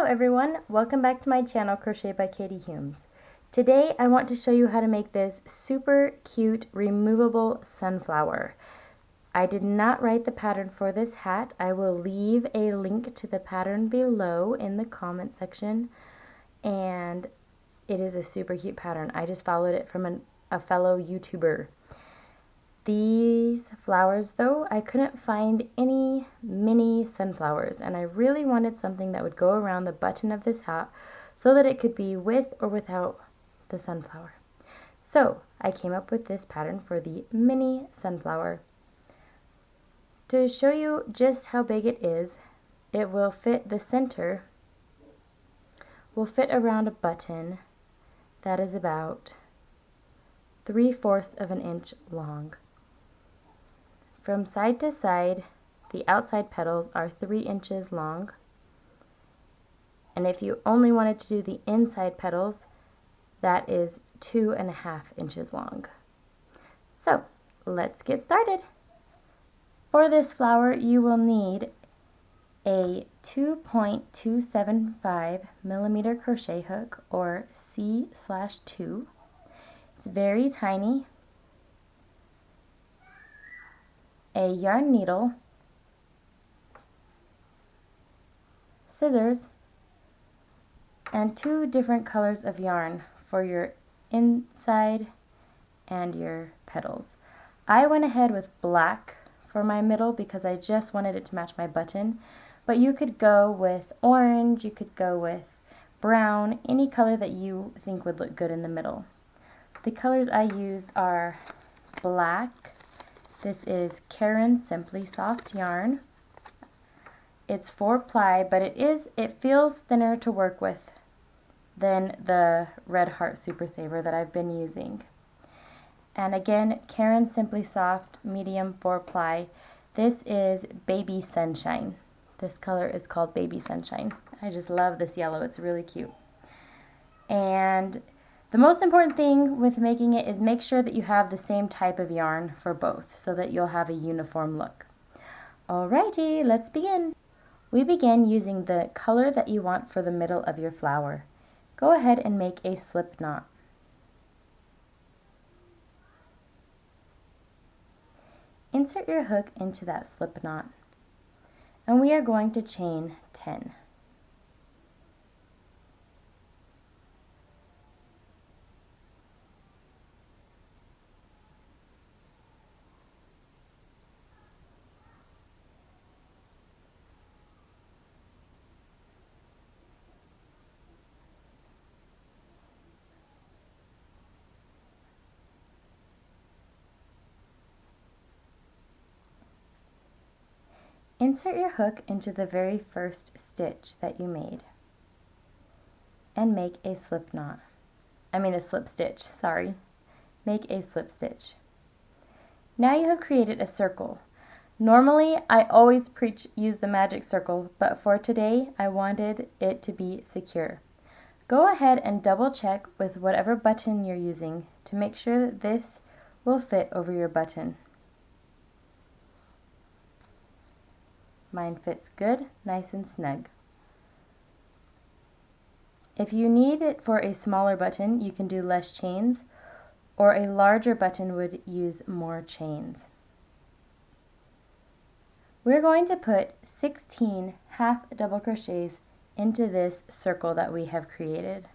everyone, welcome back to my channel Crochet by Katie Humes. Today I want to show you how to make this super cute removable sunflower. I did not write the pattern for this hat. I will leave a link to the pattern below in the comment section, and it is a super cute pattern. I just followed it from a fellow YouTuber. These flowers though, I couldn't find any mini sunflowers, and I really wanted something that would go around the button of this hat so that it could be with or without the sunflower. So I came up with this pattern for the mini sunflower. To show you just how big it is, it will fit, the center will fit around a button that is about 3/4 of an inch long. From side to side, the outside petals are 3 inches long, and if you only wanted to do the inside petals, that is 2.5 inches long. So let's get started. For this flower, you will need a 2.275 millimeter crochet hook, or C/2. It's very tiny. A yarn needle, scissors, and 2 different colors of yarn for your inside and your petals. I went ahead with black for my middle because I just wanted it to match my button, but you could go with orange, you could go with brown, any color that you think would look good in the middle. The colors I used are black. This is Caron Simply Soft yarn. It's 4-ply, but it feels thinner to work with than the Red Heart Super Saver that I've been using. And again, Caron Simply Soft medium 4-ply. This is Baby Sunshine. This color is called Baby Sunshine. I just love this yellow. It's really cute. And the most important thing with making it is make sure that you have the same type of yarn for both so that you'll have a uniform look. Alrighty, let's begin. We begin using the color that you want for the middle of your flower. Go ahead and make a slip knot. Insert your hook into that slip knot, and we are going to chain 10. Insert your hook into the very first stitch that you made and make a slip knot. A slip stitch, sorry. Make a slip stitch. Now you have created a circle. Normally, I always use the magic circle, but for today, I wanted it to be secure. Go ahead and double check with whatever button you're using to make sure that this will fit over your button. Mine fits good, nice and snug. If you need it for a smaller button, you can do less chains, or a larger button would use more chains. We're going to put 16 half double crochets into this circle that we have created.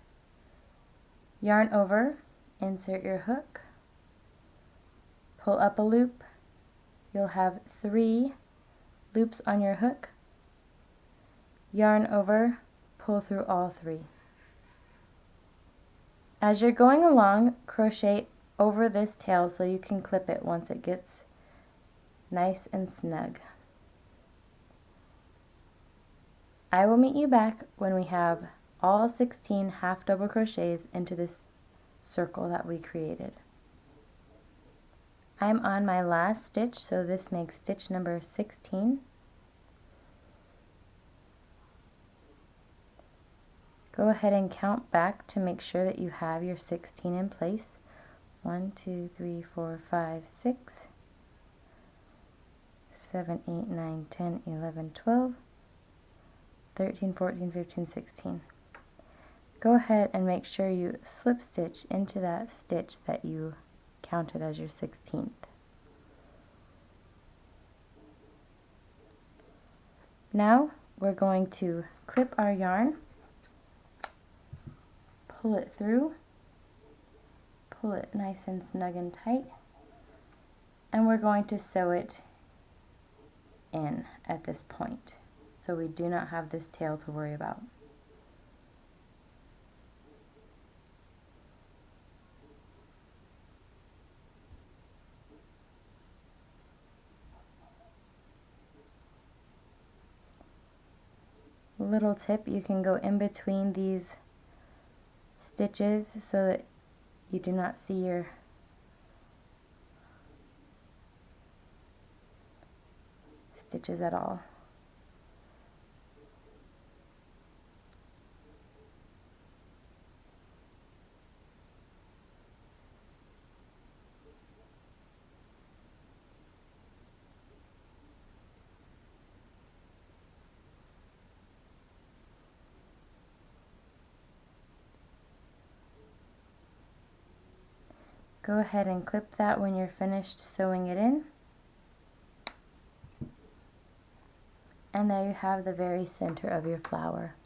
Yarn over, insert your hook, pull up a loop. You'll have 3 loops on your hook. Yarn over, pull through all 3. As you're going along, crochet over this tail so you can clip it once it gets nice and snug. I will meet you back when we have all 16 half double crochets into this circle that we created. I'm on my last stitch, so this makes stitch number 16. Go ahead and count back to make sure that you have your 16 in place. 1, 2, 3, 4, 5, 6, 7, 8, 9, 10, 11, 12, 13, 14, 15, 16. Go ahead and make sure you slip stitch into that stitch that you counted as your 16th. Now we're going to clip our yarn, pull it through, pull it nice and snug and tight, and we're going to sew it in at this point, so we do not have this tail to worry about. Little tip, you can go in between these stitches so that you do not see your stitches at all. Go ahead and clip that when you're finished sewing it in. And there you have the very center of your flower.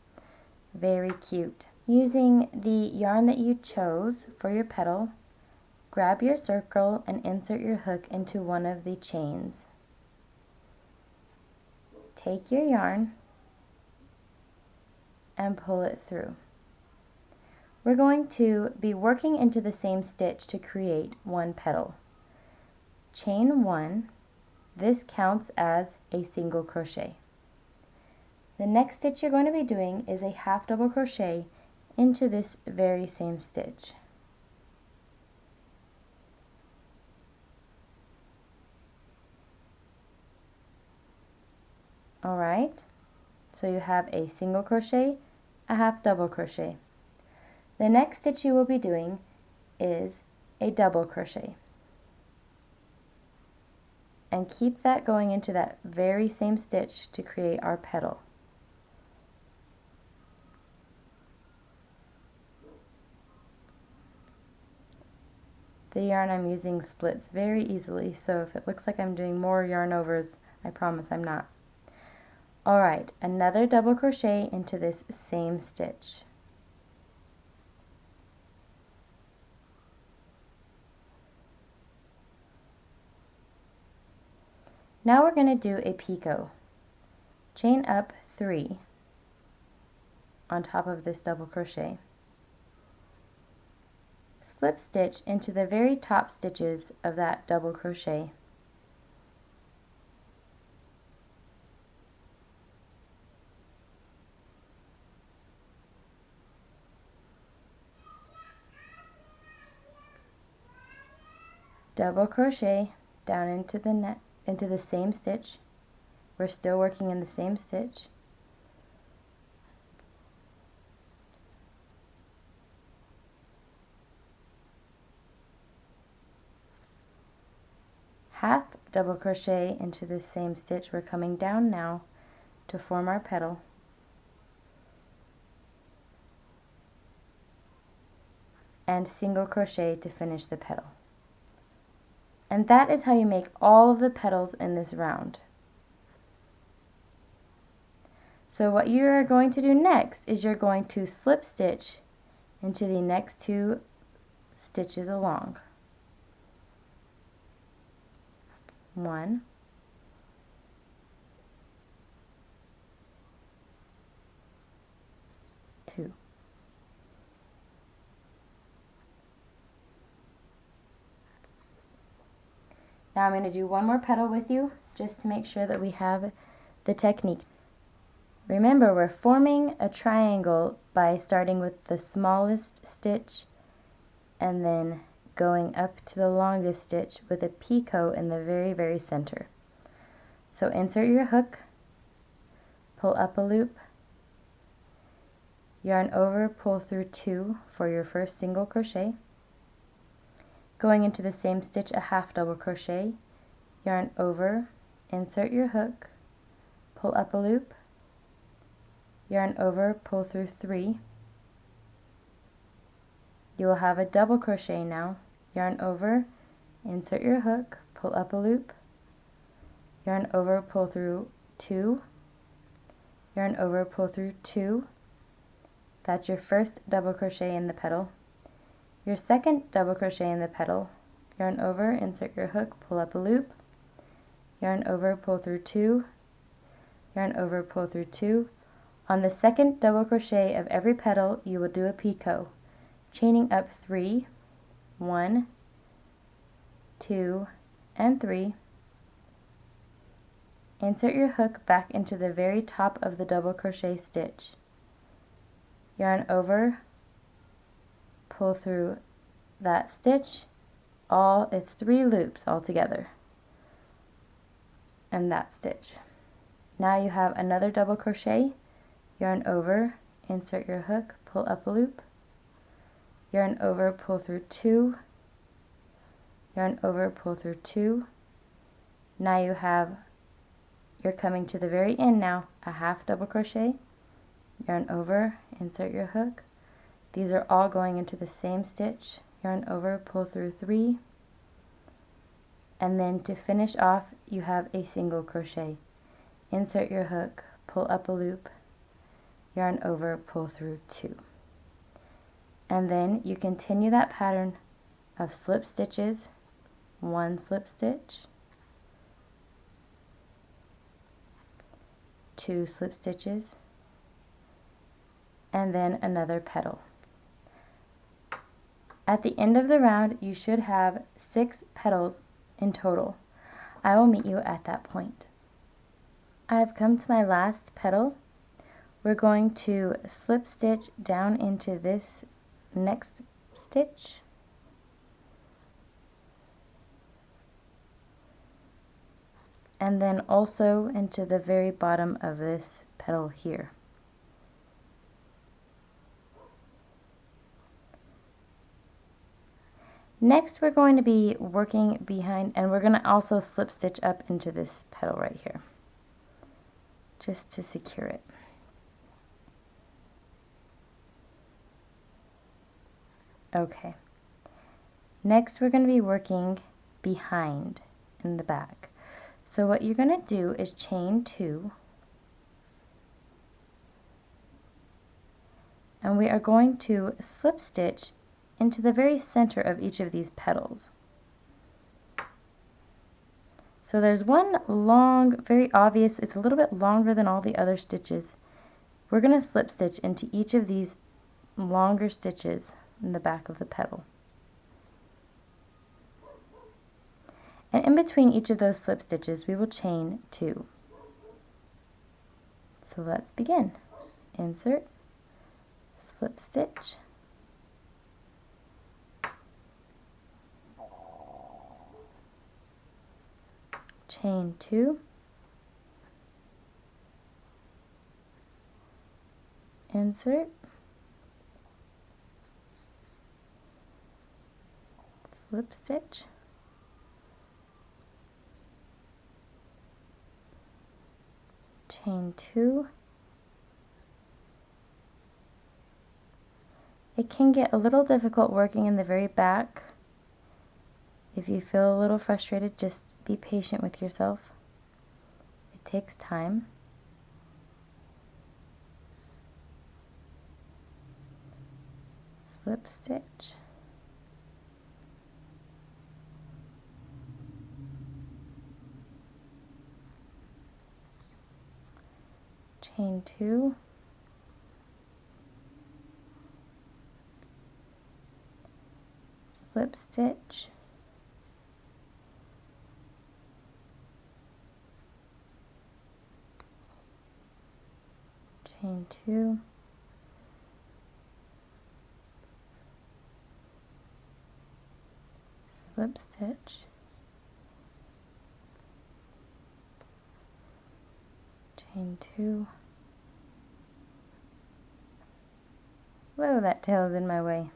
Very cute. Using the yarn that you chose for your petal, grab your circle and insert your hook into one of the chains. Take your yarn and pull it through. We're going to be working into the same stitch to create one petal. Chain 1, this counts as a single crochet. The next stitch you're going to be doing is a half double crochet into this very same stitch. Alright, so you have a single crochet, a half double crochet. The next stitch you will be doing is a double crochet. And keep that going into that very same stitch to create our petal. The yarn I'm using splits very easily, so if it looks like I'm doing more yarn overs, I promise I'm not. Alright, another double crochet into this same stitch. Now we're going to do a picot. Chain up 3 on top of this double crochet. Slip stitch into the very top stitches of that double crochet. Double crochet down into the same stitch. We're still working in the same stitch. Half double crochet into the same stitch. We're coming down now to form our petal. And single crochet to finish the petal. And that is how you make all of the petals in this round. So what you are going to do next is you're going to slip stitch into the next 2 stitches along. 1, 2. Now I'm going to do one more petal with you just to make sure that we have the technique. Remember, we're forming a triangle by starting with the smallest stitch and then going up to the longest stitch with a picot in the very, very center. So insert your hook, pull up a loop, yarn over, pull through 2 for your first single crochet. Going into the same stitch, a half double crochet, yarn over, insert your hook, pull up a loop, yarn over, pull through 3. You will have a double crochet now. Yarn over, insert your hook, pull up a loop, yarn over, pull through 2, yarn over, pull through 2. That's your first double crochet in the petal. Your second double crochet in the petal, yarn over, insert your hook, pull up a loop, yarn over, pull through 2, yarn over, pull through 2. On the second double crochet of every petal, you will do a picot, chaining up 3, 1, 2, and 3. Insert your hook back into the very top of the double crochet stitch. Yarn over, pull through that stitch. It's 3 loops all together, and that stitch. Now you have another double crochet. Yarn over, insert your hook, pull up a loop, yarn over, pull through 2, yarn over, pull through 2. Now you're coming to the very end now, a half double crochet, yarn over, insert your hook. These are all going into the same stitch. Yarn over, pull through 3, and then to finish off you have a single crochet. Insert your hook, pull up a loop, yarn over, pull through 2. And then you continue that pattern of slip stitches, 1 slip stitch, 2 slip stitches, and then another petal. At the end of the round, you should have 6 petals in total. I will meet you at that point. I have come to my last petal. We're going to slip stitch down into this next stitch, and then also into the very bottom of this petal here. Next we're going to be working behind, and we're going to also slip stitch up into this petal right here, just to secure it. Okay, next we're going to be working behind in the back. So what you're going to do is chain 2, and we are going to slip stitch into the very center of each of these petals. So there's one long, very obvious, it's a little bit longer than all the other stitches. We're going to slip stitch into each of these longer stitches in the back of the petal. And in between each of those slip stitches, we will chain 2. So let's begin. Insert, slip stitch, chain 2, insert, slip stitch, chain 2. It can get a little difficult working in the very back. If you feel a little frustrated, just be patient with yourself. It takes time. Slip stitch, chain 2, slip stitch, chain 2, slip stitch, chain 2. Whoa, that tail's in my way.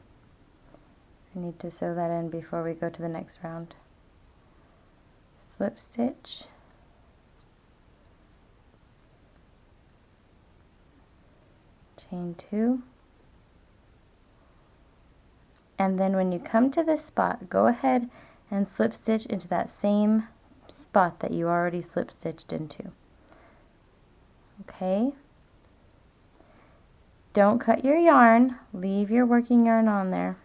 I need to sew that in before we go to the next round. Slip stitch, chain 2, and then when you come to this spot, go ahead and slip stitch into that same spot that you already slip stitched into. Okay? Don't cut your yarn, leave your working yarn on there.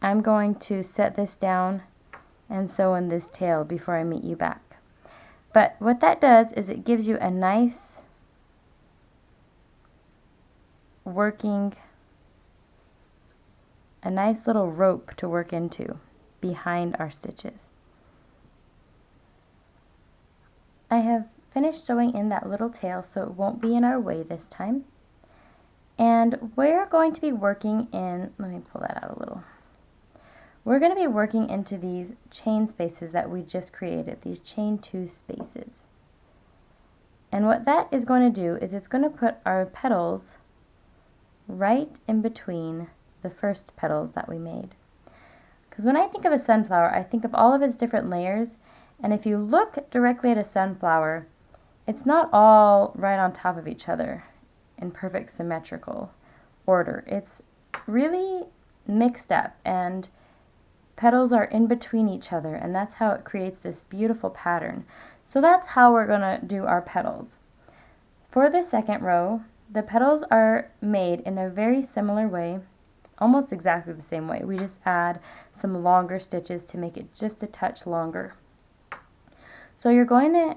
I'm going to set this down and sew in this tail before I meet you back. But what that does is it gives you a nice little rope to work into behind our stitches. I have finished sewing in that little tail so it won't be in our way this time. And we're going to be working in, let me pull that out a little. We're going to be working into these chain spaces that we just created, these chain 2 spaces. And what that is going to do is it's going to put our petals right in between the first petals that we made. Because when I think of a sunflower, I think of all of its different layers, and if you look directly at a sunflower, it's not all right on top of each other in perfect symmetrical order. It's really mixed up, and petals are in between each other, and that's how it creates this beautiful pattern. So that's how we're going to do our petals. For the second row, the petals are made in a very similar way, almost exactly the same way. We just add some longer stitches to make it just a touch longer. So you're going to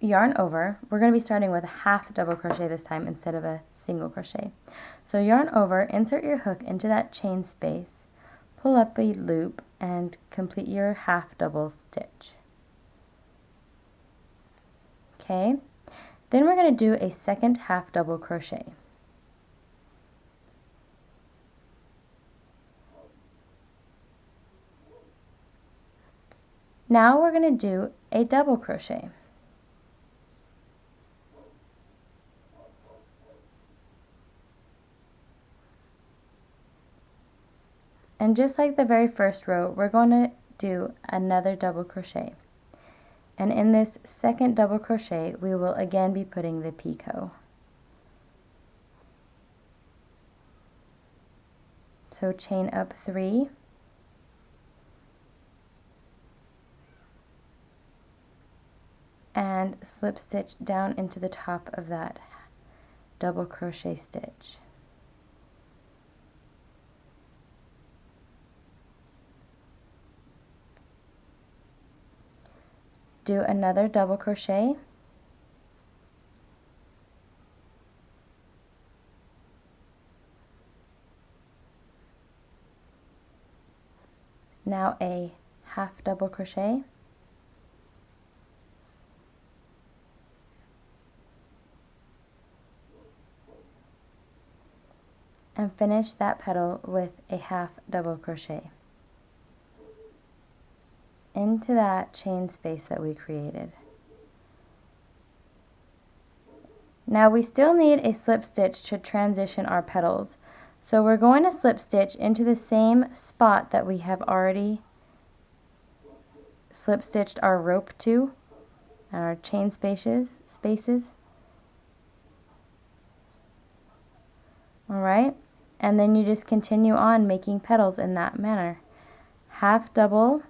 yarn over. We're going to be starting with a half double crochet this time instead of a single crochet. So yarn over, insert your hook into that chain space, pull up a loop, and complete your half double stitch. Okay, then we're going to do a second half double crochet. Now we're going to do a double crochet. And just like the very first row, we're going to do another double crochet. And in this second double crochet, we will again be putting the picot. So chain up 3, and slip stitch down into the top of that double crochet stitch. Do another double crochet, now a half double crochet, and finish that petal with a half double crochet into that chain space that we created. Now we still need a slip stitch to transition our petals. So we're going to slip stitch into the same spot that we have already slip stitched our rope to and our chain spaces. Alright, and then you just continue on making petals in that manner. Half double,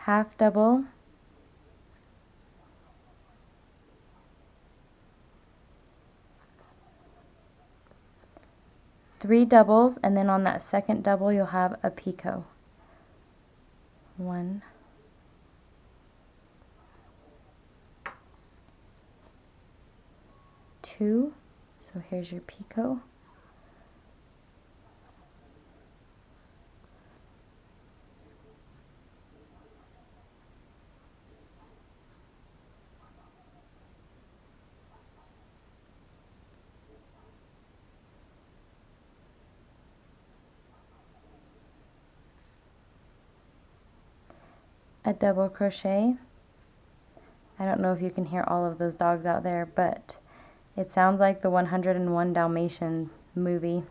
half double, three doubles, and then on that second double you'll have a picot. 1, 2, so here's your picot. A double crochet. I don't know if you can hear all of those dogs out there, but it sounds like the 101 Dalmatian movie.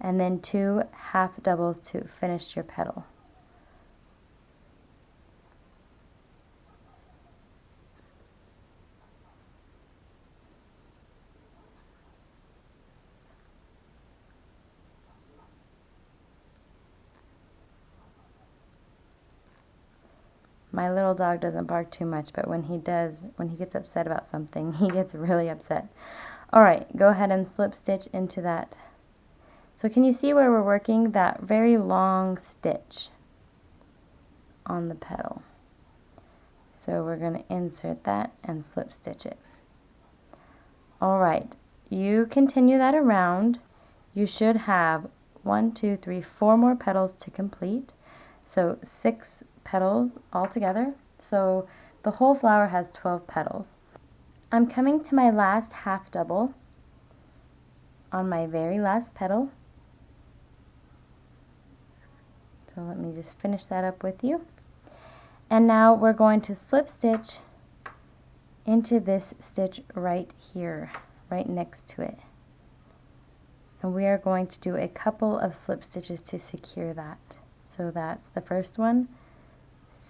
And then 2 half doubles to finish your petal. My little dog doesn't bark too much, but when he does, when he gets upset about something, he gets really upset. Alright, go ahead and slip stitch into that. So can you see where we're working? That very long stitch on the petal. So we're going to insert that and slip stitch it. Alright, you continue that around. You should have 1, 2, 3, 4 more petals to complete. So 6 petals altogether. So the whole flower has 12 petals. I'm coming to my last half double on my very last petal. So let me just finish that up with you. And now we're going to slip stitch into this stitch right here, right next to it. And we are going to do a couple of slip stitches to secure that. So that's the first one,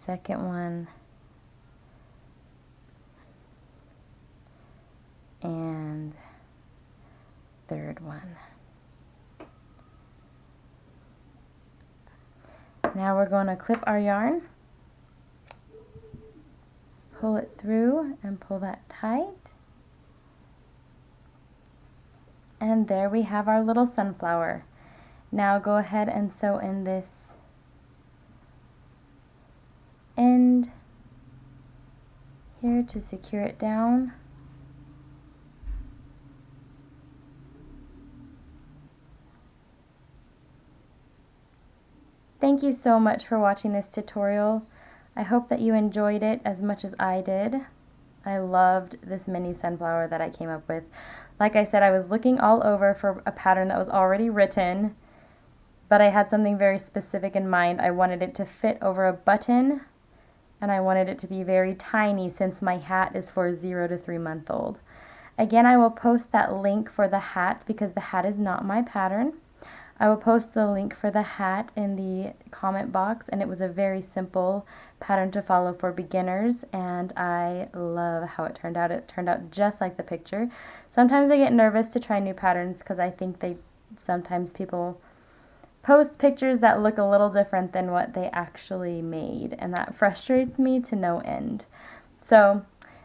second one, and third one. Now we're going to clip our yarn, pull it through and pull that tight. And there we have our little sunflower. Now go ahead and sew in this end here to secure it down. Thank you so much for watching this tutorial. I hope that you enjoyed it as much as I did. I loved this mini sunflower that I came up with. Like I said, I was looking all over for a pattern that was already written, but I had something very specific in mind. I wanted it to fit over a button, and I wanted it to be very tiny since my hat is for 0 to 3 month old. Again, I will post that link for the hat because the hat is not my pattern. I will post the link for the hat in the comment box, and it was a very simple pattern to follow for beginners, and I love how it turned out. It turned out just like the picture. Sometimes I get nervous to try new patterns because I think sometimes people post pictures that look a little different than what they actually made, and that frustrates me to no end. So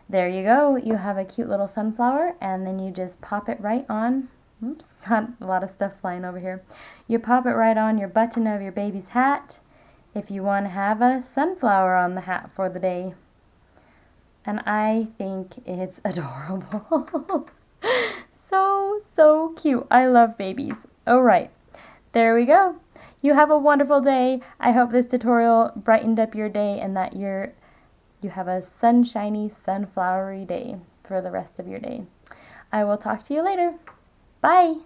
there you go. You have a cute little sunflower, and then you just pop it right on. Oops, got a lot of stuff flying over here. You pop it right on your button of your baby's hat if you want to have a sunflower on the hat for the day. And I think it's adorable. So cute. I love babies. Alright, there we go. You have a wonderful day. I hope this tutorial brightened up your day and that you have a sunshiny, sunflowery day for the rest of your day. I will talk to you later. Bye!